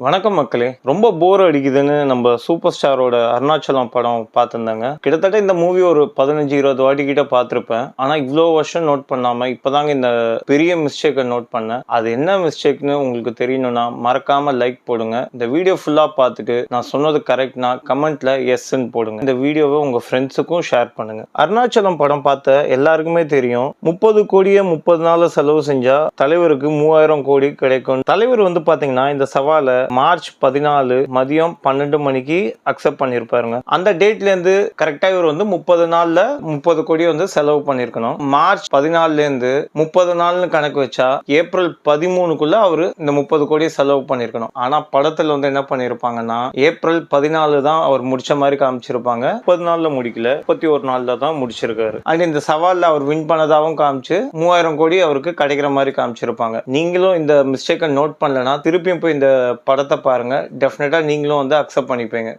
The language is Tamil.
வணக்கம் மக்களே. ரொம்ப போர் அடிக்குதுன்னு நம்ம சூப்பர் ஸ்டாரோட அருணாச்சலம் படம் பார்த்துருந்தாங்க. கிட்டத்தட்ட இந்த மூவி ஒரு 15-20 வாட்டி கிட்ட பார்த்துருப்பேன். ஆனால் இவ்வளோ வருஷம் நோட் பண்ணாமல் இப்போதாங்க இந்த பெரிய மிஸ்டேக்கை நோட் பண்ணேன். அது என்ன மிஸ்டேக்னு உங்களுக்கு தெரியணும்னா மறக்காமல் லைக் போடுங்க. இந்த வீடியோ ஃபுல்லாக பார்த்துட்டு நான் சொன்னது கரெக்ட்னா கமெண்ட்ல எஸ்ன்னு போடுங்க. இந்த வீடியோவை உங்கள் ஃப்ரெண்ட்ஸுக்கும் ஷேர் பண்ணுங்க. அருணாச்சலம் படம் பார்த்த எல்லாருக்குமே தெரியும், 30 கோடியே 30 நாள் செலவு செஞ்சா தலைவருக்கு 3000 கோடி கிடைக்கும். தலைவர் வந்து பார்த்தீங்கன்னா இந்த சவாலை மார்ச் 14 மதியம் 12 மணிக்கு அக்செப்ட் பண்ணிருப்பாருங்க. அந்த டேட்ல இருந்து கரெக்டா இவர் வந்து 30 நாள்ல 30 கோடி வந்து செலவு பண்ணிருக்கணும். மார்ச் 14ல இருந்து 30 நாள்னு கணக்கு வச்சா ஏப்ரல் 13க்குள்ள அவரு இந்த 30 கோடி செலவு பண்ணிருக்கணும். ஆனா படத்துல வந்து என்ன பண்ணிருப்பாங்கன்னா ஏப்ரல் 14 தான் அவர் முடிச்ச மாதிரி காமிச்சிருப்பாங்க. 30 நாள்ல முடிக்கல, 31 நாள்ல தான் முடிச்சிருக்காரு. அண்ட் இந்த சவால்ல அவர் வின் பண்ணதாவும் காமிச்சு 3000 கோடி அவருக்கு கிடைக்கிற மாதிரி காமிச்சிருப்பாங்க. நீங்களும் இந்த மிஸ்டேக்கை நோட் பண்ணலனா திருப்பியும் போய் இந்த படத்தை பாருங்க. டெஃபினட்டா நீங்களும் வந்து அக்செப்ட் பண்ணிப்பீங்க.